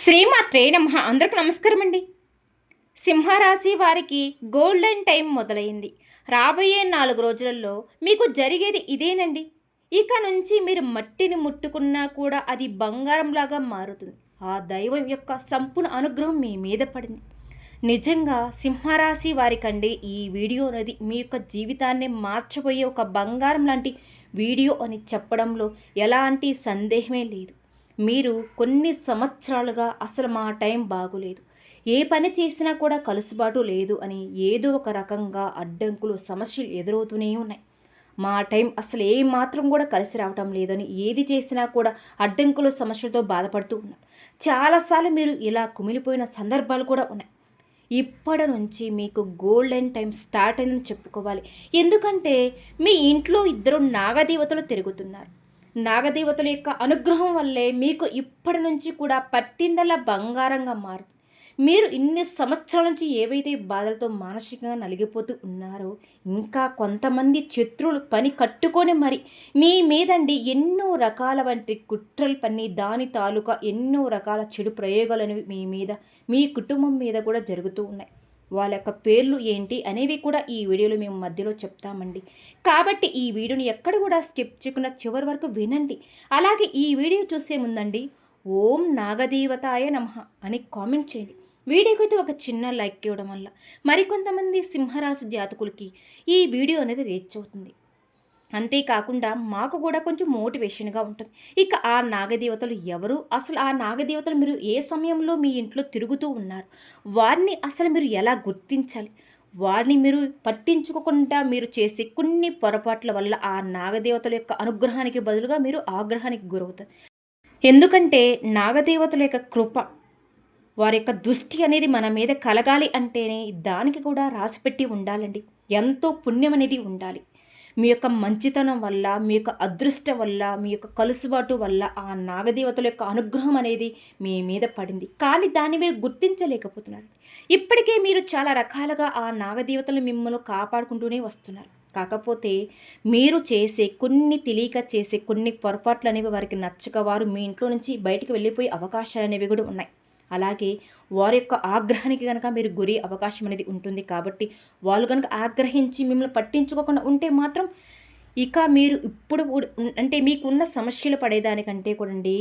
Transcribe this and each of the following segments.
శ్రీమాత్రే నమః. అందరికి నమస్కారం అండి. సింహరాశి వారికి గోల్డెన్ టైం మొదలైంది. రాబోయే 4 రోజులలో మీకు జరిగేది ఇదేనండి. ఇక నుంచి మీరు మట్టిని ముట్టుకున్నా కూడా అది బంగారంలాగా మారుతుంది. ఆ దైవం యొక్క సంపూర్ణ అనుగ్రహం మీ మీద పడింది. నిజంగా సింహరాశి వారికండి ఈ వీడియో అనేది మీ యొక్క జీవితాన్ని మార్చబోయే ఒక బంగారం లాంటి వీడియో అని చెప్పడంలో ఎలాంటి సందేహమే లేదు. మీరు కొన్ని సంవత్సరాలుగా అసలు మా టైం బాగోలేదు, ఏ పని చేసినా కూడా కలుసుబాటు లేదు అని ఏదో ఒక రకంగా అడ్డంకులు సమస్యలు ఎదురవుతూనే ఉన్నాయి. మా టైం అసలు ఏ మాత్రం కూడా కలిసి రావటం లేదని ఏది చేసినా కూడా అడ్డంకులు సమస్యలతో బాధపడుతూ ఉన్నారు. చాలాసార్లు మీరు ఇలా కుమిలిపోయిన సందర్భాలు కూడా ఉన్నాయి. ఇప్పటి నుంచి మీకు గోల్డెన్ టైం స్టార్ట్ అయిందని చెప్పుకోవాలి. ఎందుకంటే మీ ఇంట్లో ఇద్దరు నాగదేవతలు తిరుగుతున్నారు. నాగదేవతల యొక్క అనుగ్రహం వల్లే మీకు ఇప్పటి నుంచి కూడా పట్టిందల్లా బంగారంగా మారుతుంది. మీరు ఇన్ని సంవత్సరాల నుంచి ఏవైతే బాధలతో మానసికంగా నలిగిపోతూ ఉన్నారో, ఇంకా కొంతమంది శత్రువులు పని కట్టుకొని మరి మీ మీదండి ఎన్నో రకాల వంటి కుట్రలు పన్ని దాని తాలూకా ఎన్నో రకాల చెడు ప్రయోగాలు అనేవి మీ మీద, మీ కుటుంబం మీద కూడా జరుగుతూ ఉన్నాయి. వాళ్ళ యొక్క పేర్లు ఏంటి అనేవి కూడా ఈ వీడియోలో మేము మధ్యలో చెప్తామండి. కాబట్టి ఈ వీడియోని ఎక్కడ కూడా స్కిప్ చేయకుండా చివరి వరకు వినండి. అలాగే ఈ వీడియో చూసే ముందండి ఓం నాగదేవతాయ నమః అని కామెంట్ చేయండి. వీడియోకి అయితే ఒక చిన్న లైక్ ఇవ్వడం వల్ల మరికొంతమంది సింహరాశి జాతకులకి ఈ వీడియో అనేది రీచ్ అవుతుంది. అంతేకాకుండా మాకు కూడా కొంచెం మోటివేషన్గా ఉంటుంది. ఇక ఆ నాగదేవతలు ఎవరు, అసలు ఆ నాగదేవతలు మీరు ఏ సమయంలో మీ ఇంట్లో తిరుగుతూ ఉన్నారు, వారిని అసలు మీరు ఎలా గుర్తించాలి, వారిని మీరు పట్టించుకోకుండా మీరు చేసే కొన్ని పొరపాట్ల వల్ల ఆ నాగదేవతల యొక్క అనుగ్రహానికి బదులుగా మీరు ఆగ్రహానికి గురవుతారు. ఎందుకంటే నాగదేవతల యొక్క కృప, వారి యొక్క దృష్టి అనేది మన మీద కలగాలి అంటేనే దానికి కూడా రాసిపెట్టి ఉండాలండి. ఎంతో పుణ్యం అనేది ఉండాలి. మీ యొక్క మంచితనం వల్ల, మీ యొక్క అదృష్టం వల్ల, మీ యొక్క కలుసుబాటు వల్ల ఆ నాగదేవతల యొక్క అనుగ్రహం అనేది మీ మీద పడింది. కానీ దాన్ని మీరు గుర్తించలేకపోతున్నారు. ఇప్పటికే మీరు చాలా రకాలుగా ఆ నాగదేవతలు మిమ్మల్ని కాపాడుకుంటూనే వస్తున్నారు. కాకపోతే మీరు చేసే కొన్ని తెలియక చేసే కొన్ని పొరపాట్లు అనేవి వారికి నచ్చక వారు మీ ఇంట్లో నుంచి బయటకు వెళ్ళిపోయే అవకాశాలు అనేవి కూడా ఉన్నాయి. అలాగే వారి యొక్క ఆగ్రహానికి కనుక మీరు గురి అవకాశం అనేది ఉంటుంది. కాబట్టి వాళ్ళు కనుక ఆగ్రహించి మిమ్మల్ని పట్టించుకోకుండా ఉంటే మాత్రం ఇక మీరు ఇప్పుడు అంటే మీకున్న సమస్యలు పడేదానికంటే కూడా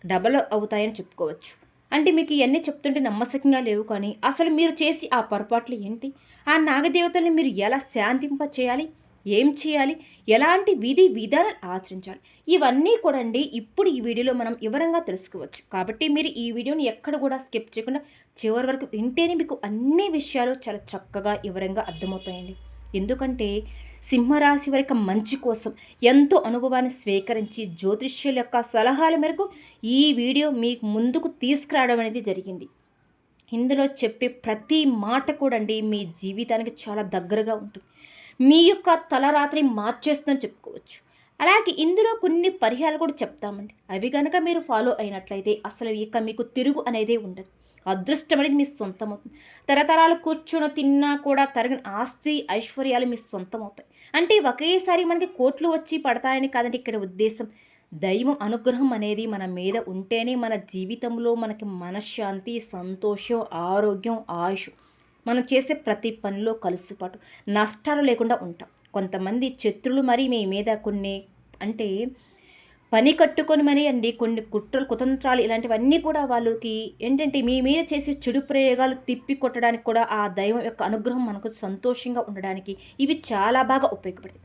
డబల్ అవుతాయని చెప్పుకోవచ్చు. అంటే మీకు ఇవన్నీ చెప్తుంటే నమ్మశకంగా లేవు, కానీ అసలు మీరు చేసి ఆ పొరపాట్లు ఏంటి, ఆ నాగదేవతల్ని మీరు ఎలా శాంతింప చేయాలి, ఏం చేయాలి, ఎలాంటి విధి విధానాలు ఆచరించాలి, ఇవన్నీ కూడా ఇప్పుడు ఈ వీడియోలో మనం వివరంగా తెలుసుకోవచ్చు. కాబట్టి మీరు ఈ వీడియోని ఎక్కడ కూడా స్కిప్ చేయకుండా చివరి వరకు వింటేనే మీకు అన్ని విషయాలు చాలా చక్కగా వివరంగా అర్థమవుతాయండి. ఎందుకంటే సింహరాశి వారి మంచి కోసం ఎంతో అనుభవాన్ని స్వీకరించి జ్యోతిష్యుల యొక్క సలహాల మేరకు ఈ వీడియో మీకు ముందుకు తీసుకురావడం అనేది జరిగింది. ఇందులో చెప్పే ప్రతి మాట కూడా మీ జీవితానికి చాలా దగ్గరగా ఉంటుంది. మీ యొక్క తలరాత్రి మార్చేస్తుందని చెప్పుకోవచ్చు. అలాగే ఇందులో కొన్ని పరిహారాలు కూడా చెప్తామండి. అవి కనుక మీరు ఫాలో అయినట్లయితే అసలు ఇక మీకు తిరుగు అనేది ఉండదు. అదృష్టం అనేది మీ సొంతం అవుతుంది. తరతరాలు కూర్చొని తిన్నా కూడా తరగని ఆస్తి ఐశ్వర్యాలు మీ సొంతం అవుతాయి. అంటే ఒకేసారి మనకి కోట్లు వచ్చి పడతాయని కాదండి ఇక్కడ ఉద్దేశం. దైవం అనుగ్రహం అనేది మన మీద ఉంటేనే మన జీవితంలో మనకి మనశ్శాంతి, సంతోషం, ఆరోగ్యం, ఆయుష్, మనం చేసే ప్రతి పనిలో కలిసిపాటు నష్టాలు లేకుండా ఉంటాం. కొంతమంది శత్రులు మరి మీ మీద కొన్ని అంటే పని కట్టుకొని మరి కొన్ని కుట్రలు కుతంత్రాలు ఇలాంటివన్నీ కూడా వాళ్ళకి ఏంటంటే మీ మీద చేసే చెడు ప్రయోగాలు తిప్పి కొట్టడానికి కూడా ఆ దైవం యొక్క అనుగ్రహం మనకు సంతోషంగా ఉండడానికి ఇవి చాలా బాగా ఉపయోగపడతాయి.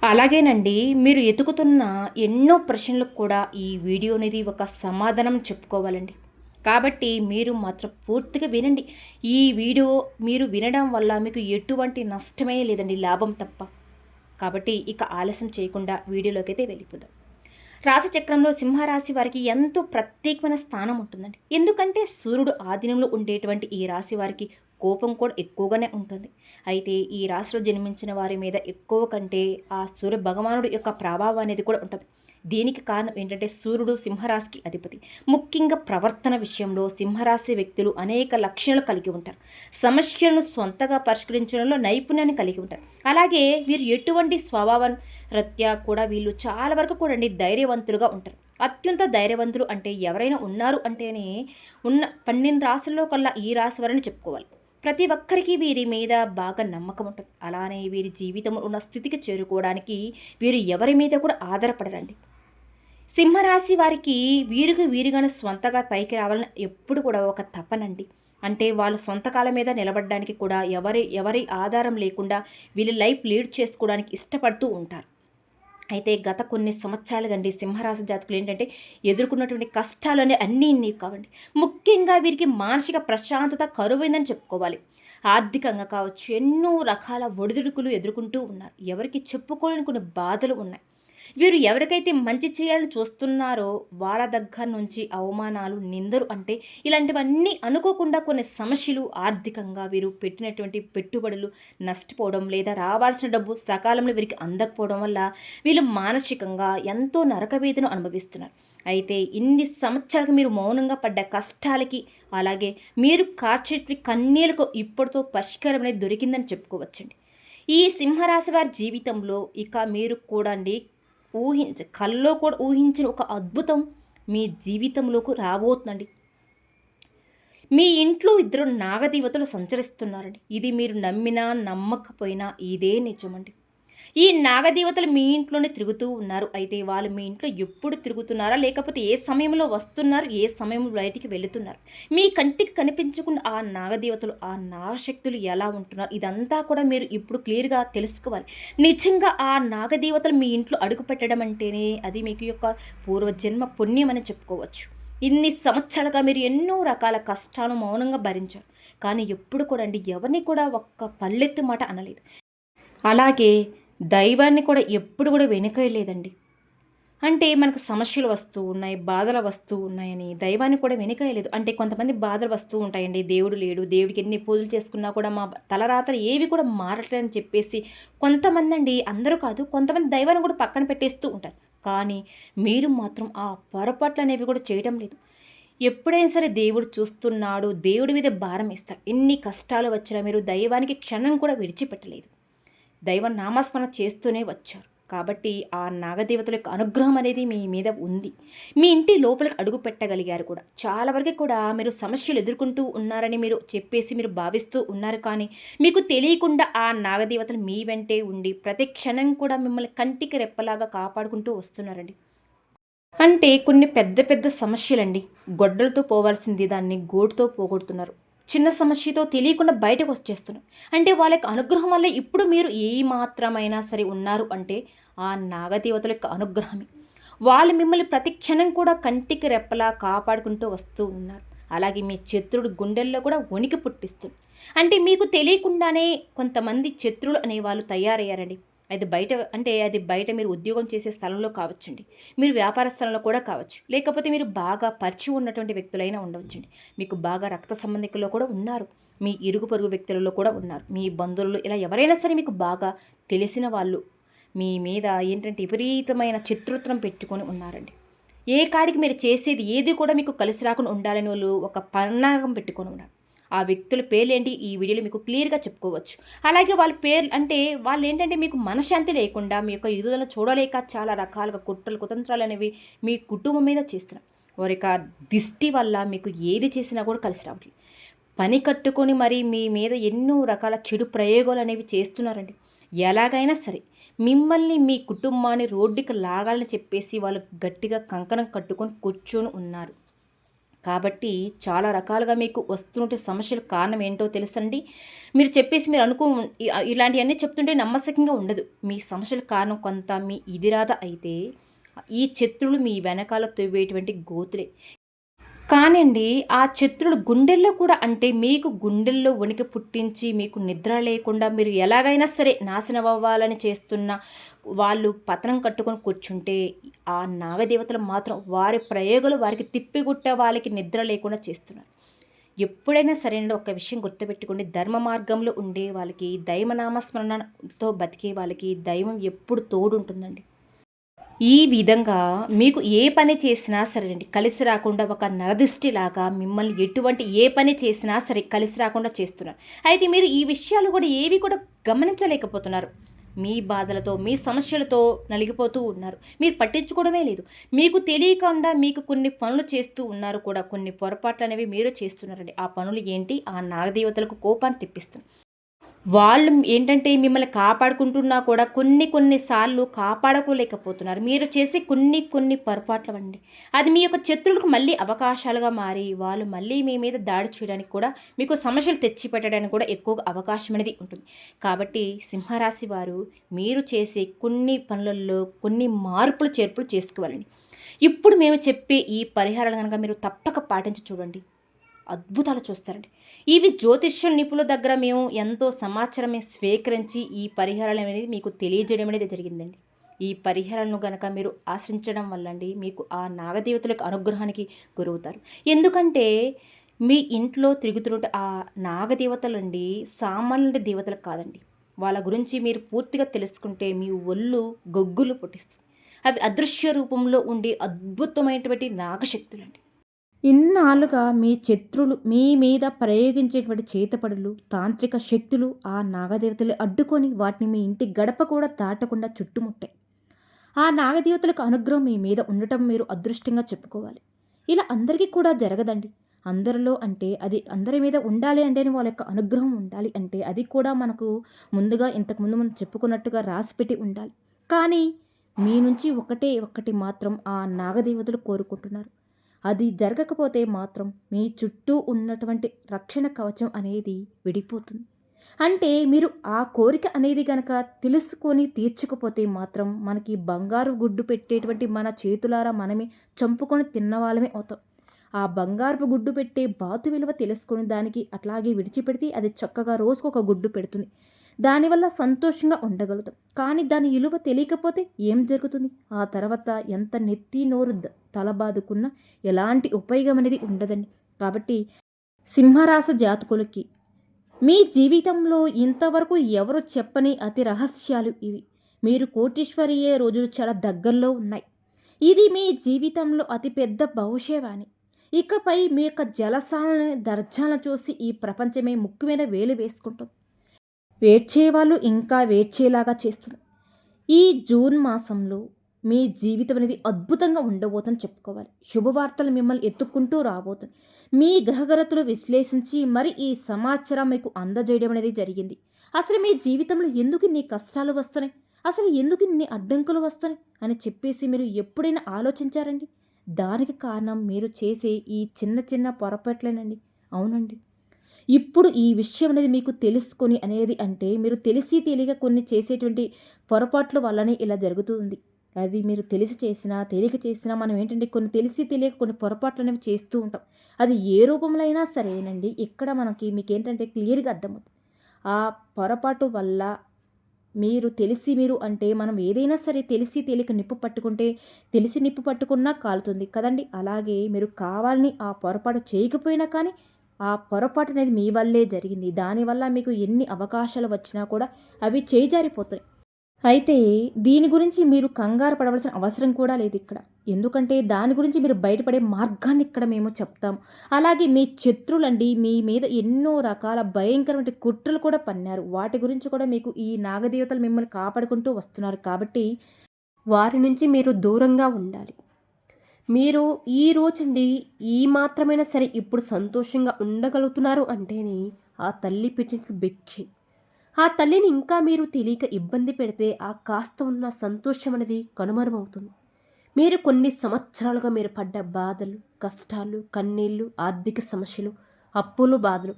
అలాగేనండి మీరు ఎతుకుతున్న ఎన్నో ప్రశ్నలకు కూడా ఈ వీడియో అనేది ఒక సమాధానం చెప్పుకోవాలండి. కాబట్టి మీరు మాత్రం పూర్తిగా వినండి. ఈ వీడియో మీరు వినడం వల్ల మీకు ఎటువంటి నష్టమే లేదండి, లాభం తప్ప. కాబట్టి ఇక ఆలస్యం చేయకుండా వీడియోలోకి అయితే వెళ్ళిపోదాం. రాశిచక్రంలో సింహరాశి వారికి ఎంతో ప్రత్యేకమైన స్థానం ఉంటుందండి. ఎందుకంటే సూర్యుడు ఆధీనంలో ఉండేటువంటి ఈ రాశి వారికి కోపం కూడా ఎక్కువగానే ఉంటుంది. అయితే ఈ రాశిలో జన్మించిన వారి మీద ఎక్కువ కంటే ఆ సూర్య భగవానుడు యొక్క ప్రభావం అనేది కూడా ఉంటుంది. దీనికి కారణం ఏంటంటే సూర్యుడు సింహరాశికి అధిపతి. ముఖ్యంగా ప్రవర్తన విషయంలో సింహరాశి వ్యక్తులు అనేక లక్షణాలు కలిగి ఉంటారు. సమస్యలను సొంతగా పరిష్కరించడంలో నైపుణ్యాన్ని కలిగి ఉంటారు. అలాగే వీరు ఎటువంటి స్వభావం రీత్యా కూడా వీళ్ళు చాలా వరకు కూడా ధైర్యవంతులుగా ఉంటారు. అత్యంత ధైర్యవంతులు అంటే ఎవరైనా ఉన్నారు అంటేనే ఉన్న 12 రాసుల్లో కల్లా ఈ రాశి వారని చెప్పుకోవాలి. ప్రతి ఒక్కరికి వీరి మీద బాగా నమ్మకం ఉంటుంది. అలానే వీరి జీవితంలో ఉన్న స్థితికి చేరుకోవడానికి వీరు ఎవరి మీద కూడా ఆధారపడరండి. సింహరాశి వారికి వీరుగానే స్వంతగా పైకి రావాలని ఎప్పుడు కూడా ఒక తపనండి. అంటే వాళ్ళ సొంత కాళ్ళ మీద నిలబడడానికి కూడా ఎవరి ఆధారం లేకుండా వీళ్ళు లైఫ్ లీడ్ చేసుకోవడానికి ఇష్టపడుతూ ఉంటారు. అయితే గత కొన్ని సంవత్సరాలుగండి సింహరాశి జాతకులు ఏంటంటే ఎదుర్కొన్నటువంటి కష్టాలనే అన్నీ ఇన్ని కావండి. ముఖ్యంగా వీరికి మానసిక ప్రశాంతత కరువైందని చెప్పుకోవాలి. ఆర్థికంగా కావచ్చు ఎన్నో రకాల ఒడిదుడుకులు ఎదుర్కొంటూ ఉన్నారు. ఎవరికి చెప్పుకోలేని కొన్ని బాధలు ఉన్నాయి. వీరు ఎవరికైతే మంచి చేయాలని చూస్తున్నారో వాళ్ళ దగ్గర నుంచి అవమానాలు, నిందలు అంటే ఇలాంటివన్నీ అనుకోకుండా కొన్ని సమస్యలు ఆర్థికంగా వీరు పెట్టినటువంటి పెట్టుబడులు నష్టపోవడం లేదా రావాల్సిన డబ్బు సకాలంలో వీరికి అందకపోవడం వల్ల వీళ్ళు మానసికంగా ఎంతో నరకవేదన అనుభవిస్తున్నారు. అయితే ఇన్ని సంవత్సరాలకు మీరు మౌనంగా పడ్డ కష్టాలకి అలాగే మీరు కార్చేటి కన్నీళ్లకు ఇప్పటితో పరిష్కారం అనేది దొరికిందని చెప్పుకోవచ్చండి. ఈ సింహరాశి వారి జీవితంలో ఇక మీరు కూడా అండి కల్లో కూడా ఊహించిన ఒక అద్భుతం మీ జీవితంలోకి రాబోతుందండి. మీ ఇంట్లో ఇద్దరు నాగదేవతలు సంచరిస్తున్నారండి. ఇది మీరు నమ్మినా నమ్మకపోయినా ఇదే నిజమండి. ఈ నాగదేవతలు మీ ఇంట్లోనే తిరుగుతూ ఉన్నారు. అయితే వాళ్ళు మీ ఇంట్లో ఎప్పుడు తిరుగుతున్నారా, లేకపోతే ఏ సమయంలో వస్తున్నారు, ఏ సమయంలో బయటికి వెళుతున్నారు, మీ కంటికి కనిపించకుండా ఆ నాగదేవతలు, ఆ నాగశక్తులు ఎలా ఉంటున్నారు, ఇదంతా కూడా మీరు ఇప్పుడు క్లియర్గా తెలుసుకోవాలి. నిజంగా ఆ నాగదేవతలు మీ ఇంట్లో అడుగు పెట్టడం అంటేనే అది మీకు యొక్క పూర్వజన్మ పుణ్యం అని చెప్పుకోవచ్చు. ఇన్ని సంవత్సరాలుగా మీరు ఎన్నో రకాల కష్టాలు మౌనంగా భరించారు. కానీ ఎప్పుడు కూడా అండి ఎవరిని కూడా ఒక్క పల్లెత్తు మాట అనలేదు. అలాగే దైవాన్ని కూడా ఎప్పుడు కూడా వెనుకేయలేదండి. అంటే మనకు సమస్యలు వస్తూ ఉన్నాయి, బాధలు వస్తూ ఉన్నాయని దైవాన్ని కూడా వెనుకేయలేదు. అంటే కొంతమంది బాధలు వస్తూ ఉంటాయండి, దేవుడు లేడు, దేవుడికి ఎన్ని పూజలు చేసుకున్నా కూడా మా తలరాతలు ఏవి కూడా మారట్లేదని చెప్పేసి కొంతమంది అండి, అందరూ కాదు, కొంతమంది దైవాన్ని కూడా పక్కన పెట్టేస్తూ ఉంటారు. కానీ మీరు మాత్రం ఆ పొరపాట్లు అనేవి కూడా చేయడం లేదు. ఎప్పుడైనా సరే దేవుడు చూస్తున్నాడు, దేవుడి మీద భారం ఇస్తారు. ఎన్ని కష్టాలు వచ్చినా మీరు దైవానికి క్షణం కూడా విడిచిపెట్టలేదు. దైవ నామస్మరణ చేస్తూనే వచ్చారు. కాబట్టి ఆ నాగదేవతల యొక్క అనుగ్రహం అనేది మీ మీద ఉంది. మీ ఇంటి లోపలికి అడుగు పెట్టగలిగారు కూడా. చాలా వరకు కూడా మీరు సమస్యలు ఎదుర్కొంటూ ఉన్నారని మీరు చెప్పేసి మీరు భావిస్తూ ఉన్నారు. కానీ మీకు తెలియకుండా ఆ నాగదేవతలు మీ వెంటే ఉండి ప్రతి క్షణం కూడా మిమ్మల్ని కంటికి రెప్పలాగా కాపాడుకుంటూ వస్తున్నారండి. అంటే కొన్ని పెద్ద పెద్ద సమస్యలండి. గొడ్డలతో పోవాల్సింది దాన్ని గోటుతో పోగొడుతున్నారు. చిన్న సమస్యతో తెలియకుండా బయటకు వచ్చేస్తున్నారు. అంటే వాళ్ళ యొక్క అనుగ్రహం వల్ల ఇప్పుడు మీరు ఏ మాత్రమైనా సరే ఉన్నారు అంటే ఆ నాగదేవతల యొక్క అనుగ్రహమే. వాళ్ళు మిమ్మల్ని ప్రతి క్షణం కూడా కంటికి రెప్పలా కాపాడుకుంటూ వస్తూ ఉన్నారు. అలాగే మీ శత్రుడు గుండెల్లో కూడా వణికి పుట్టిస్తుంది. అంటే మీకు తెలియకుండానే కొంతమంది శత్రువులు అనేవాళ్ళు తయారయ్యారండి. అది బయట మీరు ఉద్యోగం చేసే స్థలంలో కావచ్చండి. మీరు వ్యాపార స్థలంలో కూడా కావచ్చు. లేకపోతే మీరు బాగా పరిచయం ఉన్నటువంటి వ్యక్తులైనా ఉండవచ్చండి. మీకు బాగా రక్త సంబంధికుల్లో కూడా ఉన్నారు. మీ ఇరుగు పొరుగు వ్యక్తులలో కూడా ఉన్నారు. మీ బంధువులు ఇలా ఎవరైనా సరే మీకు బాగా తెలిసిన వాళ్ళు మీ మీద ఏంటంటే విపరీతమైన శత్రుత్వం పెట్టుకొని ఉన్నారండి. ఏ కాడికి మీరు చేసేది ఏది కూడా మీకు కలిసి రాకుండా ఉండాలని వాళ్ళు ఒక పన్నాగం పెట్టుకొని ఉన్నారు. ఆ వ్యక్తుల పేర్లేంటి ఈ వీడియోలో మీకు క్లియర్‌గా చెప్పుకోవచ్చు. అలాగే వాళ్ళ పేర్లు అంటే వాళ్ళేంటంటే మీకు మనశ్శాంతి లేకుండా మీ యొక్క ఎదుగుదలను చూడలేక చాలా రకాలుగా కుట్రలు, కుతంత్రాలనేవి మీ కుటుంబం మీద చేస్తున్నారు. వారి యొక్క దిష్టి వల్ల మీకు ఏది చేసినా కూడా కలిసి రావట్లేదు. పని కట్టుకొని మరి మీ మీద ఎన్నో రకాల చెడు ప్రయోగాలనేవి చేస్తున్నారండి. ఎలాగైనా సరే మిమ్మల్ని, మీ కుటుంబాన్ని రోడ్డుకి లాగాలని చెప్పేసి వాళ్ళు గట్టిగా కంకణం కట్టుకొని కూర్చొని ఉన్నారు. కాబట్టి చాలా రకాలుగా మీకు వస్తుంటే సమస్యలకు కారణం ఏంటో తెలుసండి. మీరు చెప్పేసి మీరు ఇలాంటివన్నీ చెప్తుంటే నమ్మశక్యంగా ఉండదు. మీ సమస్యలకు కారణం కొంత మీ ఇదిరాద అయితే ఈ శత్రువులు మీ వెనకాల తవ్వేటువంటి గోతులే. కానండి ఆ శత్రుడు గుండెల్లో కూడా అంటే మీకు గుండెల్లో వణికి పుట్టించి మీకు నిద్ర లేకుండా మీరు ఎలాగైనా సరే నాశనం అవ్వాలని చేస్తున్న వాళ్ళు పతనం కట్టుకొని కూర్చుంటే ఆ నాగదేవతలు మాత్రం వారి ప్రయోగాలు వారికి తిప్పిగుట్టే వాళ్ళకి నిద్ర లేకుండా చేస్తున్నారు. ఎప్పుడైనా సరే అండి ఒక విషయం గుర్తుపెట్టుకోండి, ధర్మ మార్గంలో ఉండే వాళ్ళకి దైవనామస్మరణతో బతికే వాళ్ళకి దైవం ఎప్పుడు తోడుంటుందండి. ఈ విధంగా మీకు ఏ పని చేసినా సరేనండి కలిసి రాకుండా ఒక నరదిష్టిలాగా మిమ్మల్ని ఎటువంటి ఏ పని చేసినా సరే కలిసి రాకుండా చేస్తున్నారు. అయితే మీరు ఈ విషయాలు కూడా ఏవి కూడా గమనించలేకపోతున్నారు. మీ బాధలతో, మీ సమస్యలతో నలిగిపోతూ ఉన్నారు. మీరు పట్టించుకోవడమే లేదు. మీకు తెలియకుండా మీకు కొన్ని పనులు చేస్తూ ఉన్నారు కూడా. కొన్ని పొరపాట్లనేవి మీరు చేస్తున్నారండి. ఆ పనులు ఏంటి? ఆ నాగదేవతలకు కోపాన్ని తెప్పిస్తుంది. వాళ్ళు ఏంటంటే మిమ్మల్ని కాపాడుకుంటున్నా కూడా కొన్ని సార్లు కాపాడుకోలేకపోతున్నారు. మీరు చేసే కొన్ని పొరపాట్లవండి. అది మీ యొక్క శత్రువులకు మళ్ళీ అవకాశాలుగా మారి, వాళ్ళు మళ్ళీ మీ మీద దాడి చేయడానికి కూడా, మీకు సమస్యలు తెచ్చిపెట్టడానికి కూడా ఎక్కువగా అవకాశం అనేది ఉంటుంది. కాబట్టి సింహరాశి వారు మీరు చేసే కొన్ని పనులలో కొన్ని మార్పులు, చేర్పులు చేసుకోవాలండి. ఇప్పుడు మేము చెప్పే ఈ పరిహారాలు గనక మీరు తప్పక పాటించి చూడండి. అద్భుతాలు చూస్తారండి. ఇవి జ్యోతిష్య నిపుణుల దగ్గర మేము ఎంతో సమాచారం స్వీకరించి ఈ పరిహారాలు అనేది మీకు తెలియజేయడం అనేది జరిగిందండి. ఈ పరిహారాలను గనక మీరు ఆశ్రయించడం వల్ల అండి మీకు ఆ నాగదేవతలకు అనుగ్రహానికి గురవుతారు. ఎందుకంటే మీ ఇంట్లో తిరుగుతుంటే ఆ నాగదేవతలండి సామాన్యుడి దేవతలు కాదండి. వాళ్ళ గురించి మీరు పూర్తిగా తెలుసుకుంటే మీ ఒళ్ళు గొగ్గులు పుట్టిస్తుంది. అవి అదృశ్య రూపంలో ఉండి అద్భుతమైనటువంటి నాగశక్తులండి. ఇన్నాళ్ళుగా మీ శత్రులు మీ మీద ప్రయోగించేటువంటి చేతపడులు, తాంత్రిక శక్తులు ఆ నాగదేవతలు అడ్డుకొని వాటిని మీ ఇంటి గడప కూడా దాటకుండా చుట్టుముట్టాయి. ఆ నాగదేవతలకు అనుగ్రహం మీ మీద ఉండటం మీరు అదృష్టంగా చెప్పుకోవాలి. ఇలా అందరికీ కూడా జరగదండి. అందరిలో అంటే అది అందరి మీద ఉండాలి అంటేనే వాళ్ళ యొక్క అనుగ్రహం ఉండాలి అంటే అది కూడా మనకు ముందుగా ఇంతకుముందు మనం చెప్పుకున్నట్టుగా రాసిపెట్టి ఉండాలి. కానీ మీ నుంచి ఒకటే ఒక్కటి మాత్రం ఆ నాగదేవతలు కోరుకుంటున్నారు. అది జరగకపోతే మాత్రం మీ చుట్టూ ఉన్నటువంటి రక్షణ కవచం అనేది విడిపోతుంది. అంటే మీరు ఆ కోరిక అనేది గనక తెలుసుకొని తీర్చకపోతే మాత్రం మనకి బంగారు గుడ్డు పెట్టేటువంటి మన చేతులారా మనమే చంపుకొని తిన్నవాళ్ళమే అవుతాం. ఆ బంగారపు గుడ్డు పెట్టే బాతు విలువ తెలుసుకొని దానికి అట్లాగే విడిచిపెడితే అది చక్కగా రోజుకొక గుడ్డు పెడుతుంది. దానివల్ల సంతోషంగా ఉండగలుగుతాం. కానీ దాని విలువ తెలియకపోతే ఏం జరుగుతుంది? ఆ తర్వాత ఎంత నెత్తి నోరు తలబాదుకున్నా ఎలాంటి ఉపయోగం అనేది ఉండదండి. కాబట్టి సింహరాశి జాతకులకి మీ జీవితంలో ఇంతవరకు ఎవరు చెప్పని అతి రహస్యాలు ఇవి. మీరు కోటీశ్వరియే రోజులు చాలా దగ్గరలో ఉన్నాయి. ఇది మీ జీవితంలో అతిపెద్ద భవిష్యవాణి. ఇకపై మీ యొక్క జలసాలను దర్జాలను చూసి ఈ ప్రపంచమే ముక్కు మీద వేలు వేసుకుంటుంది. వేడ్చేవాళ్ళు ఇంకా వేడ్చేలాగా చేస్తుంది. ఈ జూన్ మాసంలో మీ జీవితం అనేది అద్భుతంగా ఉండబోతుందని చెప్పుకోవాలి. శుభవార్తలు మిమ్మల్ని ఎత్తుక్కుంటూ రాబోతుంది. మీ గ్రహగతులు విశ్లేషించి మరి ఈ సమాచారం మీకు అందజేయడం అనేది జరిగింది. అసలు మీ జీవితంలో ఎందుకు ఇన్ని కష్టాలు వస్తున్నాయి, అసలు ఎందుకు ఇన్ని అడ్డంకులు వస్తున్నాయి అని చెప్పేసి మీరు ఎప్పుడైనా ఆలోచించారండి? దానికి కారణం మీరు చేసే ఈ చిన్న పొరపాట్లేనండి. అవునండి. ఇప్పుడు ఈ విషయం అనేది మీకు తెలుసుకొని అనేది అంటే మీరు తెలిసి తెలియక కొన్ని చేసేటువంటి పొరపాట్ల వల్లనే ఇలా జరుగుతుంది. అది మీరు తెలిసి చేసినా తెలియక చేసినా మనం ఏంటంటే కొన్ని తెలిసి తెలియక కొన్ని పొరపాట్లు అనేవి చేస్తూ ఉంటాం. అది ఏ రూపంలో అయినా సరేనండి. ఇక్కడ మీకేంటంటే క్లియర్గా అర్థమవుతుంది. ఆ పొరపాటు వల్ల మీరు అంటే మనం ఏదైనా సరే తెలిసి తెలియక నిప్పు పట్టుకుంటే తెలిసి నిప్పు పట్టుకున్నా కాలుతుంది కదండి. అలాగే మీరు కావాలని ఆ పొరపాటు చేయకపోయినా కానీ ఆ పొరపాటు అనేది మీ వల్లే జరిగింది. దానివల్ల మీకు ఎన్ని అవకాశాలు వచ్చినా కూడా అవి చేజారిపోతాయి. అయితే దీని గురించి మీరు కంగారు పడవలసిన అవసరం కూడా లేదు ఇక్కడ. ఎందుకంటే దాని గురించి మీరు బయటపడే మార్గాన్ని ఇక్కడ మేము చెప్తాం. అలాగే మీ శత్రులండి మీ మీద ఎన్నో రకాల భయంకరమైన కుట్రలు కూడా పన్నారు. వాటి గురించి కూడా మీకు ఈ నాగదేవతలు మిమ్మల్ని కాపాడుకుంటూ వస్తున్నారు. కాబట్టి వారి నుంచి మీరు దూరంగా ఉండాలి. మీరు ఈ రోజండి ఈ మాత్రమైనా సరే ఇప్పుడు సంతోషంగా ఉండగలుగుతున్నారు అంటేనే ఆ తల్లి పెట్టిన భిక్ష. ఆ తల్లిని ఇంకా మీరు తెలియక ఇబ్బంది పెడితే ఆ కాస్త ఉన్న సంతోషం అనేది కనుమరుమవుతుంది. మీరు కొన్ని సంవత్సరాలుగా మీరు పడ్డ బాధలు, కష్టాలు, కన్నీళ్ళు, ఆర్థిక సమస్యలు, అప్పులు, బాధలు,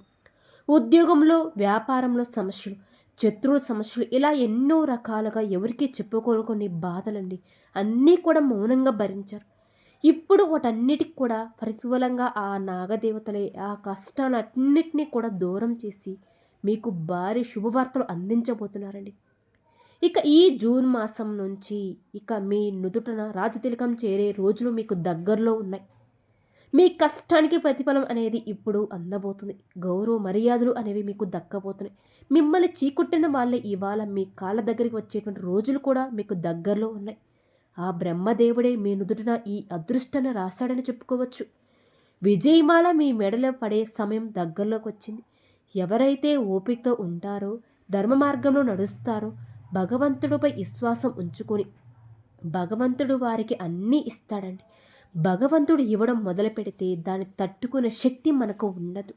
ఉద్యోగంలో, వ్యాపారంలో సమస్యలు, శత్రువుల సమస్యలు ఇలా ఎన్నో రకాలుగా ఎవరికీ చెప్పుకోని కొన్ని బాధలండి అన్నీ కూడా మౌనంగా భరించారు. ఇప్పుడు వాటన్నిటికి కూడా ప్రతిఫలంగా ఆ నాగదేవతలే ఆ కష్టాలన్నిటినీ కూడా దూరం చేసి మీకు భారీ శుభవార్తలు అందించబోతున్నారండి. ఇక ఈ జూన్ మాసం నుంచి ఇక మీ నుదుటన రాజతిలకం చేరే రోజులు మీకు దగ్గరలో ఉన్నాయి. మీ కష్టానికి ప్రతిఫలం అనేది ఇప్పుడు అందబోతుంది. గౌరవ మర్యాదలు అనేవి మీకు దక్కబోతున్నాయి. మిమ్మల్ని చీకొట్టిన వాళ్ళే ఇవాళ మీ కాళ్ళ దగ్గరికి వచ్చేటువంటి రోజులు కూడా మీకు దగ్గరలో ఉన్నాయి. ఆ బ్రహ్మదేవుడే మీ నుదుటిన ఈ అదృష్టాన్ని రాశాడని చెప్పుకోవచ్చు. విజయమాల మీ మెడలో పడే సమయం దగ్గరలోకి వచ్చింది. ఎవరైతే ఓపికతో ఉంటారో, ధర్మ మార్గంలో నడుస్తారో, భగవంతుడిపై విశ్వాసం ఉంచుకొని భగవంతుడు వారికి అన్నీ ఇస్తాడండి. భగవంతుడు ఇవ్వడం మొదలుపెడితే దాన్ని తట్టుకునే శక్తి మనకు ఉండదు.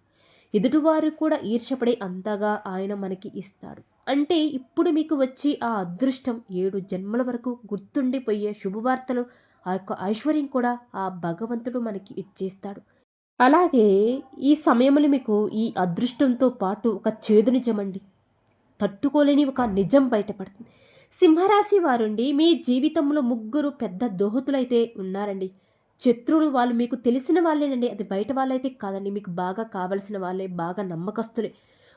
ఎదుటివారు కూడా ఈర్ష్యపడే అంతగా ఆయన మనకి ఇస్తాడు. అంటే ఇప్పుడు మీకు వచ్చి ఆ అదృష్టం 7 జన్మల వరకు గుర్తుండిపోయే శుభవార్తలు, ఆ యొక్క ఐశ్వర్యం కూడా ఆ భగవంతుడు మనకి ఇచ్చేస్తాడు. అలాగే ఈ సమయంలో మీకు ఈ అదృష్టంతో పాటు ఒక చేదు నిజమండి. తట్టుకోలేని ఒక నిజం బయటపడుతుంది. సింహరాశి వారుండి మీ జీవితంలో ముగ్గురు పెద్ద దోహతులైతే ఉన్నారండి. శత్రువులు వాళ్ళు మీకు తెలిసిన వాళ్ళేనండి. అది బయట వాళ్ళైతే కాదండి. మీకు బాగా కావలసిన వాళ్ళే, బాగా నమ్మకస్తులే.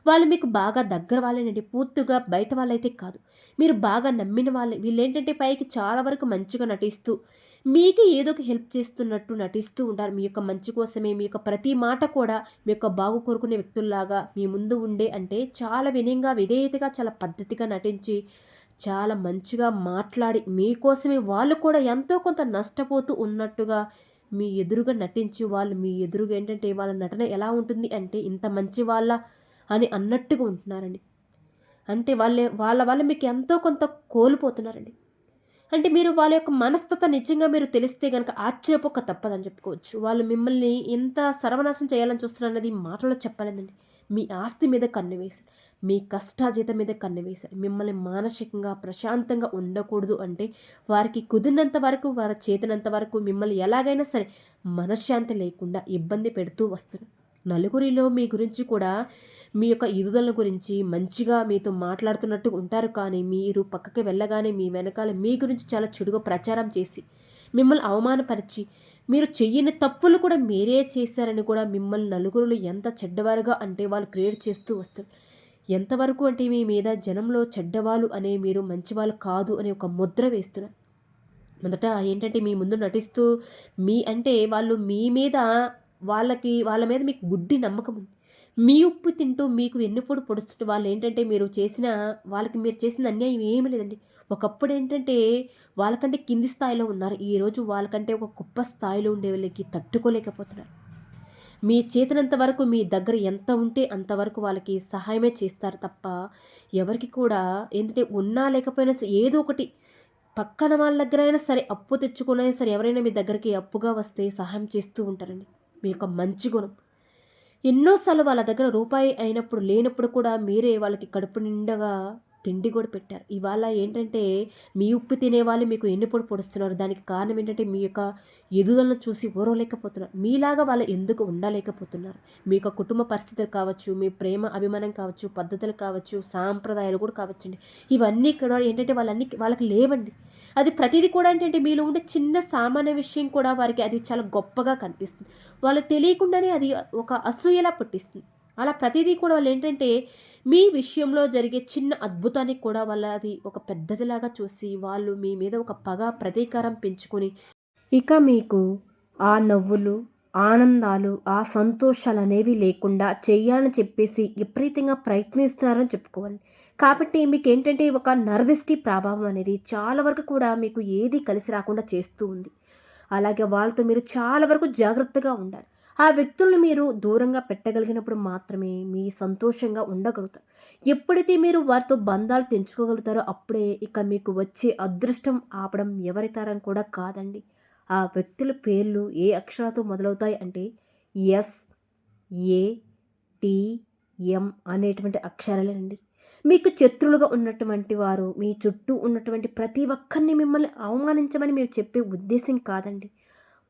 వాళ్ళు మీకు బాగా దగ్గర వాళ్ళేనండి. పూర్తిగా బయట వాళ్ళైతే కాదు. మీరు బాగా నమ్మిన వాళ్ళే. వీళ్ళేంటంటే పైకి చాలా వరకు మంచిగా నటిస్తూ, మీకు ఏదో ఒక హెల్ప్ చేస్తున్నట్టు నటిస్తూ ఉంటారు. మీ యొక్క మంచి కోసమే, మీ యొక్క ప్రతి మాట కూడా మీ యొక్క బాగు కోరుకునే వ్యక్తుల్లాగా మీ ముందు ఉండే అంటే చాలా వినయంగా, విధేయతగా, చాలా పద్ధతిగా నటించి, చాలా మంచిగా మాట్లాడి మీకోసమే వాళ్ళు కూడా ఎంతో కొంత నష్టపోతూ ఉన్నట్టుగా మీ ఎదురుగా నటించి, వాళ్ళు మీ ఎదురుగా ఏంటంటే వాళ్ళ నటన ఎలా ఉంటుంది అంటే ఇంత మంచి వాళ్ళ అని అన్నట్టుగా ఉంటున్నారండి. అంటే వాళ్ళ వల్ల మీకు ఎంతో కొంత కోల్పోతున్నారండి. అంటే మీరు వాళ్ళ యొక్క మనస్తత్వం నిజంగా మీరు తెలిస్తే గనక ఆశ్చర్యపోక తప్పదని చెప్పుకోవచ్చు. వాళ్ళు మిమ్మల్ని ఎంత సర్వనాశనం చేయాలని చూస్తున్నారన్నది మాటల్లో చెప్పలేదండి. మీ ఆస్తి మీద కన్ను వేశారు. మీ కష్టార్జితం మీద కన్ను వేశారు. మిమ్మల్ని మానసికంగా ప్రశాంతంగా ఉండకూడదు అంటే వారికి కుదిరినంత వరకు, వారి చేతనంత వరకు మిమ్మల్ని ఎలాగైనా సరే మనశ్శాంతి లేకుండా ఇబ్బంది పెడుతూ వస్తున్నారు. నలుగురిలో మీ గురించి కూడా మీ యొక్క ఎదుగుదల గురించి మంచిగా మీతో మాట్లాడుతున్నట్టు ఉంటారు. కానీ మీరు పక్కకి వెళ్ళగానే మీ వెనకాల మీ గురించి చాలా చెడుగా ప్రచారం చేసి మిమ్మల్ని అవమానపరిచి మీరు చెయ్యని తప్పులు కూడా మీరే చేశారని కూడా మిమ్మల్ని నలుగురులు ఎంత చెడ్డవారుగా అంటే వాళ్ళు క్రియేట్ చేస్తూ వస్తారు. ఎంతవరకు అంటే మీ మీద జనంలో చెడ్డవాళ్ళు అనే మీరు మంచివాళ్ళు కాదు అనే ఒక ముద్ర వేస్తున్నారు. మొదట ఏంటంటే మీ ముందు నటిస్తూ మీ అంటే వాళ్ళు మీ మీద వాళ్ళ మీద మీకు గుడ్డి నమ్మకం ఉంది. మీ ఉప్పు తింటూ మీకు వెన్నుపోటు పొడుస్తుంటే వాళ్ళేంటంటే మీరు చేసిన అన్యాయం ఏమీ లేదండి. ఒకప్పుడు ఏంటంటే వాళ్ళకంటే కింది స్థాయిలో ఉన్నారు. ఈరోజు వాళ్ళకంటే ఒక గొప్ప స్థాయిలో ఉండే వాళ్ళకి తట్టుకోలేకపోతున్నారు. మీ చేతనంత వరకు మీ దగ్గర ఎంత ఉంటే అంతవరకు వాళ్ళకి సహాయమే చేస్తారు తప్ప ఎవరికి కూడా ఏంటంటే ఉన్నా లేకపోయినా ఏదో ఒకటి పక్కన వాళ్ళ దగ్గరైనా సరే అప్పు తెచ్చుకున్నా సరే ఎవరైనా మీ దగ్గరికి అప్పుగా వస్తే సహాయం చేస్తూ ఉంటారండి. మీ యొక్క మంచి గుణం. ఎన్నోసార్లు వాళ్ళ దగ్గర రూపాయి అయినప్పుడు లేనప్పుడు కూడా మీరే వాళ్ళకి కడుపు నిండగా తిండి కూడా పెట్టారు. ఇవాళ ఏంటంటే మీ ఉప్పు తినేవాళ్ళు మీకు ఎన్నిపోటు పొడుస్తున్నారు. దానికి కారణం ఏంటంటే మీ యొక్క ఎదుగుదలను చూసి ఓర్వలేకపోతున్నారు. మీలాగా వాళ్ళు ఎందుకు ఉండలేకపోతున్నారు. మీ యొక్క కుటుంబ పరిస్థితులు కావచ్చు, మీ ప్రేమ అభిమానం కావచ్చు, పద్ధతులు కావచ్చు, సాంప్రదాయాలు కూడా కావచ్చండి. ఇవన్నీ కూడా ఏంటంటే వాళ్ళకి లేవండి. అది ప్రతిదీ కూడా ఏంటంటే మీలో ఉండే చిన్న సామాన్య విషయం కూడా వారికి అది చాలా గొప్పగా కనిపిస్తుంది. వాళ్ళు తెలియకుండానే అది ఒక అసూయలా పుట్టిస్తుంది. అలా ప్రతిదీ కూడా వాళ్ళేంటంటే మీ విషయంలో జరిగే చిన్న అద్భుతానికి కూడా అది ఒక పెద్దదిలాగా చూసి వాళ్ళు మీ మీద ఒక పగ, ప్రతీకారం పెంచుకొని ఇక మీకు ఆ నవ్వులు, ఆనందాలు, ఆ సంతోషాలనేవి లేకుండా చేయాలని చెప్పేసి విపరీతంగా ప్రయత్నిస్తున్నారని చెప్పుకోవాలి. కాబట్టి మీకేంటంటే ఒక నరదిష్టి ప్రభావం అనేది చాలా వరకు కూడా మీకు ఏది కలిసి రాకుండా చేస్తూ ఉంది. అలాగే వాళ్ళతో మీరు చాలా వరకు జాగ్రత్తగా ఉండాలి. ఆ వ్యక్తుల్ని మీరు దూరంగా పెట్టగలిగినప్పుడు మాత్రమే మీ సంతోషంగా ఉండగలుగుతారు. ఎప్పుడైతే మీరు వారితో బంధాలు తెంచుకోగలుగుతారో అప్పుడే ఇక మీకు వచ్చే అదృష్టం ఆపడం ఎవరి తరం కూడా కాదండి. ఆ వ్యక్తుల పేర్లు ఏ అక్షరాలతో మొదలవుతాయి అంటే ఎస్, ఏ, టీ, ఎం అనేటువంటి అక్షరాలేనండి. మీకు శత్రులుగా ఉన్నటువంటి వారు మీ చుట్టూ ఉన్నటువంటి ప్రతి ఒక్కరిని మిమ్మల్ని అవమానించమని మేము చెప్పే ఉద్దేశం కాదండి.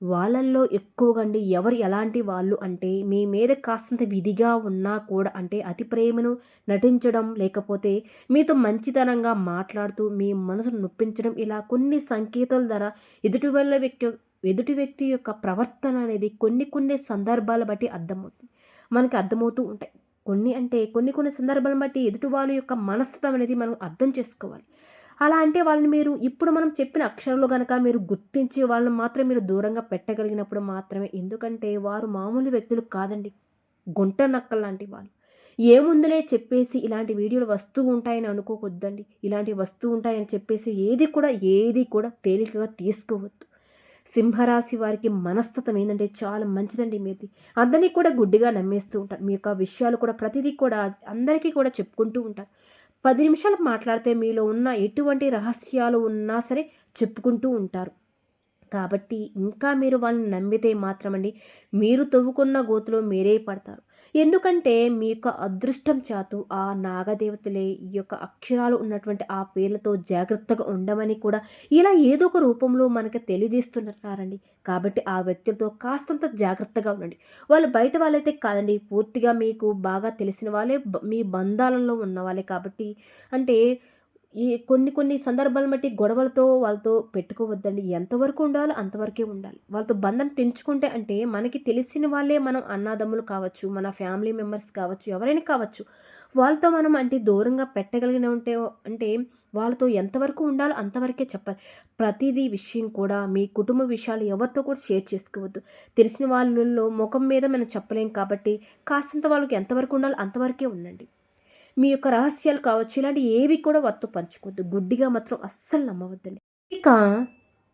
వాళ్ళల్లో ఎక్కువగా అండి ఎవరు ఎలాంటి వాళ్ళు అంటే మీ మీద కాస్తంత విధిగా ఉన్నా కూడా అంటే అతి ప్రేమను నటించడం లేకపోతే మీతో మంచితనంగా మాట్లాడుతూ మీ మనసును నొప్పించడం ఇలా కొన్ని సంకేతాల ద్వారా ఎదుటి వాళ్ళ వ్యక్తి ఎదుటి వ్యక్తి యొక్క ప్రవర్తన అనేది కొన్ని సందర్భాల బట్టి మనకి అర్థమవుతూ ఉంటాయి. కొన్ని సందర్భాలను బట్టి ఎదుటి వాళ్ళ యొక్క మనస్తత్వం అనేది మనం అర్థం చేసుకోవాలి. అలా అంటే వాళ్ళని మీరు ఇప్పుడు మనం చెప్పిన అక్షరాలు గనక మీరు గుర్తించి వాళ్ళని మాత్రం మీరు దూరంగా పెట్టగలిగినప్పుడు మాత్రమే. ఎందుకంటే వారు మామూలు వ్యక్తులు కాదండి. గుంట నక్కల్లాంటి వాళ్ళు. ఏముందిలే చెప్పేసి ఇలాంటి వీడియోలు వస్తూ ఉంటాయని అనుకోవద్దండి. ఇలాంటివి వస్తూ ఉంటాయని చెప్పేసి ఏది కూడా తేలికగా తీసుకోవద్దు. సింహరాశి వారికి మనస్తత్వం ఏంటంటే చాలా మంచిదండి మీది. అందరినీ కూడా గుడ్డిగా నమ్మేస్తూ ఉంటారు. మీ యొక్క విషయాలు కూడా ప్రతిదీ కూడా అందరికీ కూడా చెప్పుకుంటూ ఉంటారు. 10 నిమిషాలు మాట్లాడితే మీలో ఉన్న ఎటువంటి రహస్యాలు ఉన్నా సరే చెప్పుకుంటూ ఉంటారు. కాబట్టి ఇంకా మీరు వాళ్ళని నమ్మితే మాత్రమండి మీరు తవ్వుకున్న గోతిలో మీరే పడతారు. ఎందుకంటే మీ యొక్క అదృష్టం చాతు ఆ నాగదేవతలే ఈ యొక్క అక్షరాలు ఉన్నటువంటి ఆ పేర్లతో జాగ్రత్తగా ఉండమని కూడా ఇలా ఏదో ఒక రూపంలో మనకి తెలియజేస్తున్నారండి. కాబట్టి ఆ వ్యక్తులతో కాస్తంత జాగ్రత్తగా ఉండండి. వాళ్ళు బయట వాళ్ళైతే కాదండి, పూర్తిగా మీకు బాగా తెలిసిన వాళ్ళే, మీ బంధాలలో ఉన్నవాళ్ళే. కాబట్టి అంటే ఈ కొన్ని సందర్భాలను బట్టి గొడవలతో వాళ్ళతో పెట్టుకోవద్దండి. ఎంతవరకు ఉండాలో అంతవరకే ఉండాలి. వాళ్ళతో బంధం తెంచుకుంటే అంటే మనకి తెలిసిన వాళ్ళే, మనం అన్నదమ్ములు కావచ్చు, మన ఫ్యామిలీ మెంబర్స్ కావచ్చు, ఎవరైనా కావచ్చు. వాళ్ళతో మనం అంటే దూరంగా పెట్టగలిగిన ఉంటే అంటే వాళ్ళతో ఎంతవరకు ఉండాలో అంతవరకే చెప్పాలి. ప్రతిదీ విషయం కూడా మీ కుటుంబ విషయాలు ఎవరితో కూడా షేర్ చేసుకోవద్దు. తెలిసిన వాళ్ళలో ముఖం మీద మనం చెప్పలేం కాబట్టి కాస్తంత వాళ్ళకి ఎంతవరకు ఉండాలో అంతవరకే ఉండండి. మీ యొక్క రహస్యాలు కావచ్చు, ఇలాంటివి ఏవి కూడా వారితో పంచుకోవద్దు. గుడ్డిగా మాత్రం అస్సలు నమ్మవద్దండి. ఇక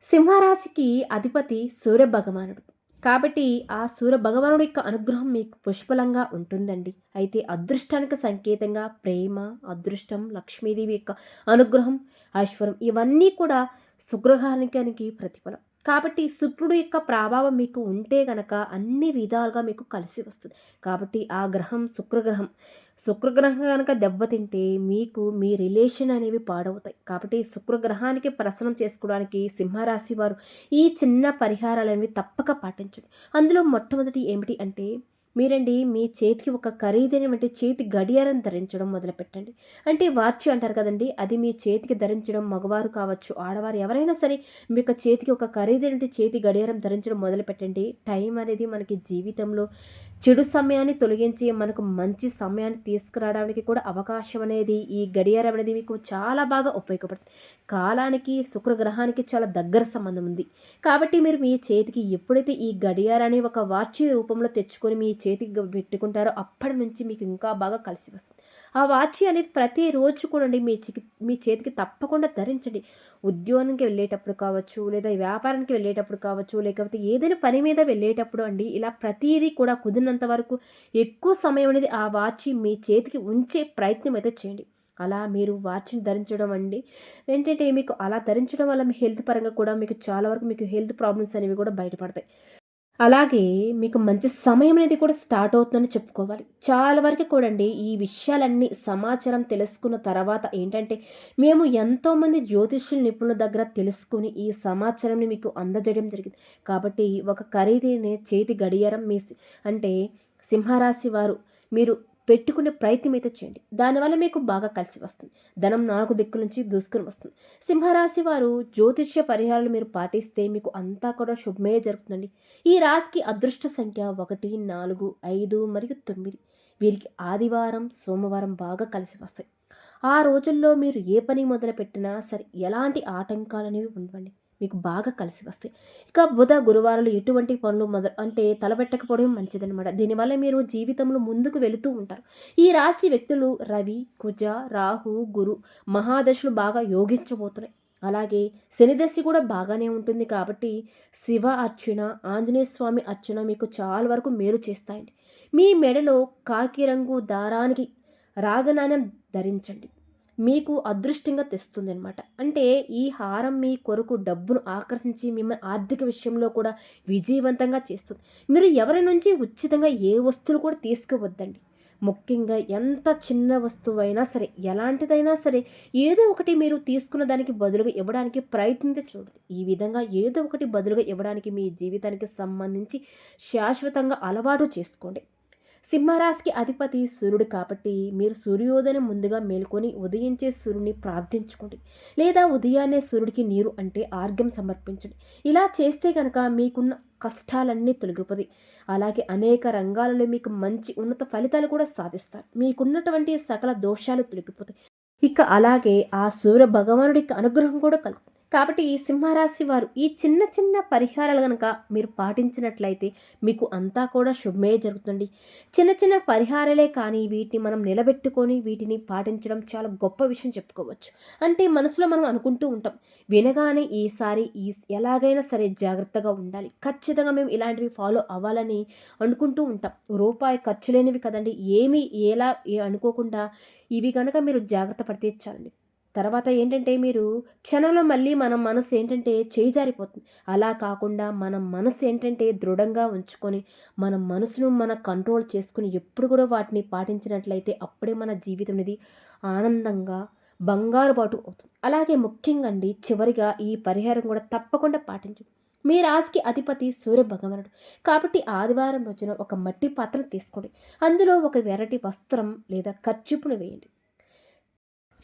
సింహరాశికి అధిపతి సూర్యభగవానుడు. కాబట్టి ఆ సూర్యభగవానుడి యొక్క అనుగ్రహం మీకు పుష్కలంగా ఉంటుందండి. అయితే అదృష్టానికి సంకేతంగా ప్రేమ, అదృష్టం, లక్ష్మీదేవి యొక్క అనుగ్రహం, ఐశ్వర్యం ఇవన్నీ కూడా సుగ్రహానికి ప్రతిఫలం. కాబట్టి శుక్రుడు యొక్క ప్రభావం మీకు ఉంటే గనక అన్ని విధాలుగా మీకు కలిసి వస్తుంది. కాబట్టి ఆ గ్రహం శుక్రగ్రహం. శుక్రగ్రహం గనక దెబ్బతింటే మీకు మీ రిలేషన్ అనేవి పాడవుతాయి. కాబట్టి శుక్రగ్రహానికి ప్రసన్నం చేసుకోవడానికి సింహరాశి వారు ఈ చిన్న పరిహారాలనేవి తప్పక పాటించండి. అందులో మొట్టమొదటి ఏమిటి అంటే మీరండి మీ చేతికి ఒక ఖరీదైనటువంటి చేతి గడియారం ధరించడం మొదలుపెట్టండి. అంటే వాచ్ అంటారు కదండీ! అది మీ చేతికి ధరించడం మగవారు కావచ్చు, ఆడవారు ఎవరైనా సరే మీ యొక్క చేతికి ఒక ఖరీదైనటువంటి చేతి గడియారం ధరించడం మొదలుపెట్టండి. టైం అనేది మనకి జీవితంలో చెడు సమయాన్ని తొలగించి మనకు మంచి సమయాన్ని తీసుకురావడానికి కూడా అవకాశం అనేది ఈ గడియారం అనేది మీకు చాలా బాగా ఉపయోగపడుతుంది. కాలానికి శుక్రగ్రహానికి చాలా దగ్గర సంబంధం ఉంది. కాబట్టి మీరు మీ చేతికి ఎప్పుడైతే ఈ గడియారాన్ని ఒక వాచ్ రూపంలో తెచ్చుకొని మీ చేతికి పెట్టుకుంటారో అప్పటి నుంచి మీకు ఇంకా బాగా కలిసి వస్తుంది. ఆ వాచ్ అనేది ప్రతిరోజు కూడా మీ చేతికి తప్పకుండా ధరించండి. ఉద్యోగానికి వెళ్ళేటప్పుడు కావచ్చు, లేదా వ్యాపారానికి వెళ్ళేటప్పుడు కావచ్చు, లేకపోతే ఏదైనా పని మీద వెళ్ళేటప్పుడు అండి ఇలా ప్రతీదీ కూడా కుదిరినంత వరకు ఎక్కువ సమయం అనేది ఆ వాచ్ మీ చేతికి ఉంచే ప్రయత్నం అయితే చేయండి. అలా మీరు వాచ్‌ని ధరించడం అండి ఏంటంటే మీకు అలా ధరించడం వల్ల మీ హెల్త్ పరంగా కూడా మీకు చాలా వరకు మీకు హెల్త్ ప్రాబ్లమ్స్ అనేవి కూడా బయటపడతాయి. అలాగే మీకు మంచి సమయం అనేది కూడా స్టార్ట్ అవుతుందని చెప్పుకోవాలి. చాలా వరకు కూడండి ఈ విషయాలన్నీ సమాచారం తెలుసుకున్న తర్వాత ఏంటంటే, మేము ఎంతోమంది జ్యోతిష్యుల నిపుణుల దగ్గర తెలుసుకొని ఈ సమాచారాన్ని మీకు అందజేయడం జరిగింది. కాబట్టి ఒక ఖరీదైన చేతి గడియారం అంటే సింహరాశి వారు మీరు పెట్టుకునే ప్రయత్నం అయితే చేయండి. దానివల్ల మీకు బాగా కలిసి వస్తుంది. ధనం 4 దిక్కుల నుంచి దూసుకొని వస్తుంది. సింహరాశి వారు జ్యోతిష్య పరిహారాలు మీరు పాటిస్తే మీకు అంతా కూడా శుభమే జరుగుతుందండి. ఈ రాశికి అదృష్ట సంఖ్య 1, 4, 5 మరియు 9. వీరికి ఆదివారం, సోమవారం బాగా కలిసి వస్తాయి. ఆ రోజుల్లో మీరు ఏ పని మొదలుపెట్టినా సరే ఎలాంటి ఆటంకాలనేవి ఉండవండి. మీకు బాగా కలిసి వస్తాయి. ఇక బుధ, గురువారాలు ఎటువంటి పనులు అంటే తలపెట్టకపోవడం మంచిదనమాట. దీనివల్ల మీరు జీవితంలో ముందుకు వెళుతూ ఉంటారు. ఈ రాశి వ్యక్తులు రవి, కుజ, రాహు, గురు మహాదశలు బాగా యోగించబోతున్నాయి. అలాగే శనిదశ కూడా బాగానే ఉంటుంది కాబట్టి శివ అర్చన, ఆంజనేయ స్వామి అర్చన మీకు చాలా వరకు మేలు చేస్తాయండి. మీ మెడలో కాకి రంగు దారానికి రాగనాణ్యం ధరించండి. మీకు అదృష్టంగా తెస్తుందనమాట. అంటే ఈ హారం మీ కొరకు డబ్బును ఆకర్షించి మిమ్మల్ని ఆర్థిక విషయంలో కూడా విజయవంతంగా చేస్తుంది. మీరు ఎవరి నుంచి ఉచితంగా ఏ వస్తువులు కూడా తీసుకోవద్దండి. ముఖ్యంగా ఎంత చిన్న వస్తువైనా సరే, ఎలాంటిదైనా సరే ఏదో ఒకటి మీరు తీసుకున్న దానికి బదులుగా ఇవ్వడానికి ప్రయత్నించి చూడండి. ఈ విధంగా ఏదో ఒకటి బదులుగా ఇవ్వడానికి మీ జీవితానికి సంబంధించి శాశ్వతంగా అలవాటు చేసుకోండి. సింహరాశికి అధిపతి సూర్యుడు కాబట్టి మీరు సూర్యోదయం ముందుగా మేల్కొని ఉదయించే సూర్యుని ప్రార్థించుకోండి. లేదా ఉదయాన్నే సూర్యుడికి నీరు అంటే ఆర్ఘ్యం సమర్పించండి. ఇలా చేస్తే కనుక మీకున్న కష్టాలన్నీ తొలగిపోతాయి. అలాగే అనేక రంగాలలో మీకు మంచి ఉన్నత ఫలితాలు కూడా సాధిస్తారు. మీకున్నటువంటి సకల దోషాలు తొలగిపోతాయి. ఇక అలాగే ఆ సూర్య భగవానుడి యొక్క అనుగ్రహం కూడా కలుగుతుంది. కాబట్టి ఈ సింహరాశి వారు ఈ చిన్న చిన్న పరిహారాలు కనుక మీరు పాటించినట్లయితే మీకు అంతా కూడా శుభమే జరుగుతుంది. చిన్న చిన్న పరిహారాలే కానీ వీటిని మనం నిలబెట్టుకొని వీటిని పాటించడం చాలా గొప్ప విషయం చెప్పుకోవచ్చు. అంటే మనసులో మనం అనుకుంటూ ఉంటాం, వినగానే ఈసారి ఎలాగైనా సరే జాగ్రత్తగా ఉండాలి, ఖచ్చితంగా మేము ఇలాంటివి ఫాలో అవ్వాలని అనుకుంటూ ఉంటాం. రూపాయి ఖర్చు లేనివి కదండి, ఏమీ అనుకోకుండా ఇవి కనుక మీరు జాగ్రత్త పడితే చాలండి. తర్వాత ఏంటంటే మీరు క్షణంలో మళ్ళీ మన మనసు ఏంటంటే చేయి జారిపోతుంది. అలా కాకుండా మన మనసు ఏంటంటే దృఢంగా ఉంచుకొని మన మనసును మన కంట్రోల్ చేసుకుని ఎప్పుడు కూడా వాటిని పాటించినట్లయితే అప్పుడే మన జీవితం అనేది ఆనందంగా బంగారు బాటు అవుతుంది. అలాగే ముఖ్యంగా అండి చివరిగా ఈ పరిహారం కూడా తప్పకుండా పాటించండి. మీ రాశికి అధిపతి సూర్య భగవానుడు. కాబట్టి ఆదివారం రోజున ఒక మట్టి పాత్ర తీసుకోండి. అందులో ఒక ఎర్రటి వస్త్రం లేదా కర్చీపును వేయండి.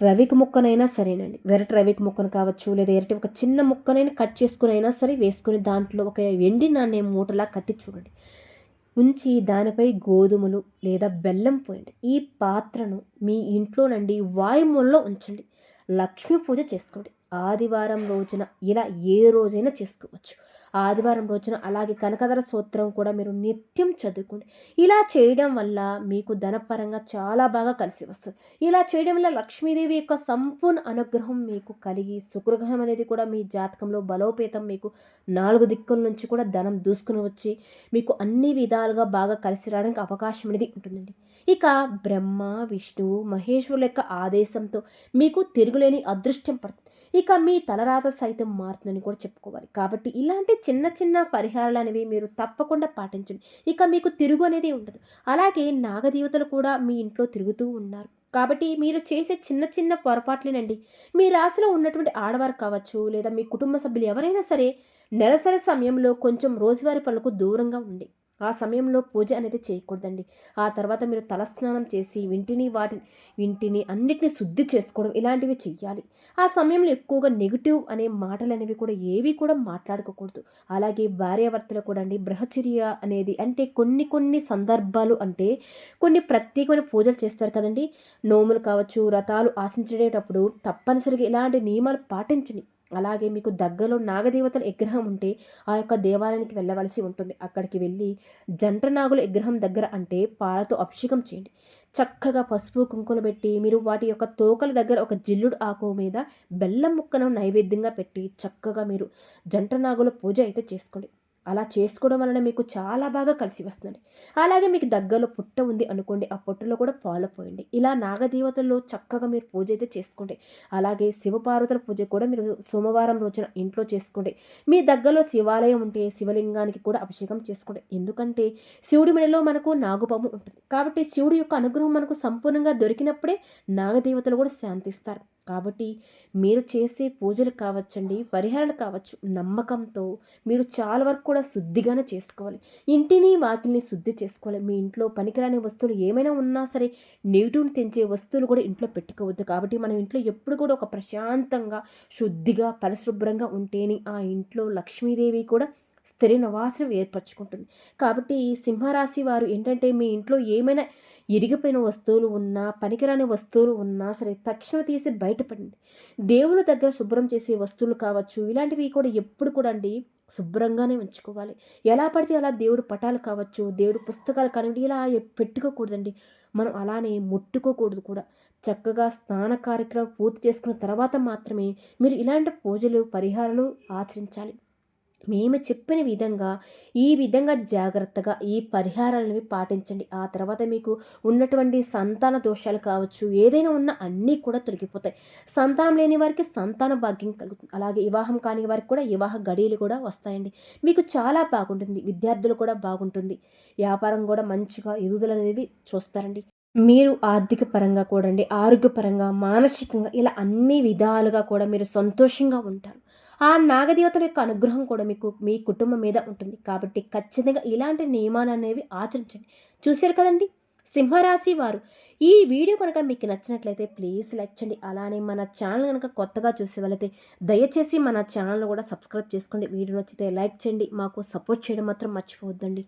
రవికి ముక్కనైనా సరేనండి. రవికి ముక్కను కావచ్చు, లేదా ఎరటి ఒక చిన్న ముక్కనైనా కట్ చేసుకుని అయినా సరే వేసుకొని దాంట్లో ఒక వెండి నాణెం మూటలా కట్టి చూడండి. ఉంచి దానిపై గోధుమలు లేదా బెల్లం పోయండి. ఈ పాత్రను మీ ఇంట్లోనండి వాయుమూలలో ఉంచండి. లక్ష్మీ పూజ చేసుకోండి. ఆదివారం రోజున ఇలా ఏ రోజైనా చేసుకోవచ్చు. ఆదివారం రోజున అలాగే కనకధర స్తోత్రం కూడా మీరు నిత్యం చదువుకోండి. ఇలా చేయడం వల్ల మీకు ధనపరంగా చాలా బాగా కలిసి వస్తుంది. ఇలా చేయడం వల్ల లక్ష్మీదేవి యొక్క సంపూర్ణ అనుగ్రహం మీకు కలిగి శుక్రగ్రహం అనేది కూడా మీ జాతకంలో బలోపేతం, మీకు 4 దిక్కుల నుంచి కూడా ధనం దూసుకుని వచ్చి మీకు అన్ని విధాలుగా బాగా కలిసి రావడానికి అవకాశం అనేది ఉంటుందండి. ఇక బ్రహ్మ, విష్ణువు, మహేశ్వరుల యొక్క ఆదేశంతో మీకు తిరుగులేని అదృష్టం పడుతుంది. ఇక మీ తలరాత సైతం మారుతుందని కూడా చెప్పుకోవాలి. కాబట్టి ఇలాంటి చిన్న చిన్న పరిహారాలు అనేవి మీరు తప్పకుండా పాటించండి. ఇక మీకు తిరుగు అనేది ఉండదు. అలాగే నాగదేవతలు కూడా మీ ఇంట్లో తిరుగుతూ ఉన్నారు. కాబట్టి మీరు చేసే చిన్న చిన్న పొరపాట్లేనండి మీ రాశిలో ఉన్నటువంటి ఆడవారు కావచ్చు, లేదా మీ కుటుంబ సభ్యులు ఎవరైనా సరే నెలసరి సమయంలో కొంచెం రోజువారీ పనులకు దూరంగా ఉండి ఆ సమయంలో పూజ అనేది చేయకూడదండి. ఆ తర్వాత మీరు తలస్నానం చేసి ఇంటిని అన్నిటిని శుద్ధి చేసుకోవడం ఇలాంటివి చెయ్యాలి. ఆ సమయంలో ఎక్కువగా నెగిటివ్ అనే మాటలు అనేవి కూడా ఏవి కూడా మాట్లాడుకోకూడదు. అలాగే భార్యాభర్తలు కూడా అండి బ్రహ్మచర్య అనేది అంటే కొన్ని కొన్ని సందర్భాలు అంటే కొన్ని ప్రత్యేకమైన పూజలు చేస్తారు కదండి. నోములు కావచ్చు, వ్రతాలు ఆశించేటప్పుడు తప్పనిసరిగా ఇలాంటి నియమాలు పాటించండి. అలాగే మీకు దగ్గరలో నాగదేవతల విగ్రహం ఉంటే ఆ యొక్క దేవాలయానికి వెళ్ళవలసి ఉంటుంది. అక్కడికి వెళ్ళి జంట నాగుల విగ్రహం దగ్గర అంటే పాలతో అభిషేకం చేయండి. చక్కగా పసుపు కుంకుమ పెట్టి మీరు వాటి యొక్క తోకల దగ్గర ఒక జిల్లుడు ఆకు మీద బెల్లం ముక్కను నైవేద్యంగా పెట్టి చక్కగా మీరు జంట నాగుల పూజ అయితే చేసుకోండి. అలా చేసుకోవడం వలన మీకు చాలా బాగా కలిసి వస్తుంది. అలాగే మీకు దగ్గరలో పుట్ట ఉంది అనుకోండి, ఆ పుట్టలో కూడా పాలు పోయండి. ఇలా నాగదేవతల్లో చక్కగా మీరు పూజ అయితే చేసుకోండి. అలాగే శివపార్వతుల పూజ కూడా మీరు సోమవారం రోజున ఇంట్లో చేసుకోండి. మీ దగ్గరలో శివాలయం ఉంటే శివలింగానికి కూడా అభిషేకం చేసుకోండి. ఎందుకంటే శివుడి మెడలో మనకు నాగుపాము ఉంటుంది. కాబట్టి శివుడి యొక్క అనుగ్రహం మనకు సంపూర్ణంగా దొరికినప్పుడే నాగదేవతలు కూడా శాంతిస్తారు. కాబట్టి మీరు చేసే పూజలు కావచ్చండి, పరిహారాలు కావచ్చు, నమ్మకంతో మీరు చాలా వరకు కూడా శుద్ధిగానే చేసుకోవాలి. ఇంటిని వాకిల్ని శుద్ధి చేసుకోవాలి. మీ ఇంట్లో పనికిరాని వస్తువులు ఏమైనా ఉన్నా సరే నెగిటివ్ని తెంచే వస్తువులు కూడా ఇంట్లో పెట్టుకోవద్దు. కాబట్టి మనం ఇంట్లో ఎప్పుడు కూడా ఒక ప్రశాంతంగా శుద్ధిగా పరిశుభ్రంగా ఉంటేనే ఆ ఇంట్లో లక్ష్మీదేవి కూడా స్థిర నివాసం ఏర్పరచుకుంటుంది. కాబట్టి ఈ సింహరాశి వారు ఏంటంటే మీ ఇంట్లో ఏమైనా ఇరిగిపోయిన వస్తువులు ఉన్నా, పనికిరాని వస్తువులు ఉన్నా సరే తక్షణం తీసి బయటపడండి. దేవుని దగ్గర శుభ్రం చేసే వస్తువులు కావచ్చు, ఇలాంటివి కూడా ఎప్పుడు కూడా అండి శుభ్రంగానే ఉంచుకోవాలి. ఎలా పడితే అలా దేవుడు పటాలు కావచ్చు, దేవుడు పుస్తకాలు కానివ్వండి ఇలా పెట్టుకోకూడదండి. మనం అలానే ముట్టుకోకూడదు కూడా. చక్కగా స్నాన కార్యక్రమం పూర్తి చేసుకున్న తర్వాత మాత్రమే మీరు ఇలాంటి పూజలు, పరిహారాలు ఆచరించాలి. మేము చెప్పిన విధంగా ఈ విధంగా జాగ్రత్తగా ఈ పరిహారాలను పాటించండి. ఆ తర్వాత మీకు ఉన్నటువంటి సంతాన దోషాలు కావచ్చు, ఏదైనా ఉన్న అన్నీ కూడా తొలగిపోతాయి. సంతానం లేని వారికి సంతాన భాగ్యం కలుగుతుంది. అలాగే వివాహం కాని వారికి కూడా వివాహ గడియలు కూడా వస్తాయండి. మీకు చాలా బాగుంటుంది. విద్యార్థులు కూడా బాగుంటుంది. వ్యాపారం కూడా మంచిగా ఎదుగుదల అనేది చూస్తారండి. మీరు ఆర్థిక పరంగా కూడా అండి, ఆరోగ్యపరంగా, మానసికంగా ఇలా అన్ని విధాలుగా కూడా మీరు సంతోషంగా ఉంటారు. ఆ నాగదేవతల యొక్క అనుగ్రహం కూడా మీకు మీ కుటుంబం మీద ఉంటుంది. కాబట్టి ఖచ్చితంగా ఇలాంటి నియమాలనేవి ఆచరించండి. చూశారు కదండీ! సింహరాశి వారు ఈ వీడియో కనుక మీకు నచ్చినట్లయితే ప్లీజ్ లైక్ చేయండి. అలానే మన ఛానల్ కనుక కొత్తగా చూసే వాళ్ళైతే దయచేసి మన ఛానల్‌ని కూడా సబ్స్క్రైబ్ చేసుకోండి. వీడియో నచ్చితే లైక్ చేయండి. మాకు సపోర్ట్ చేయడం మాత్రం మర్చిపోవద్దండి.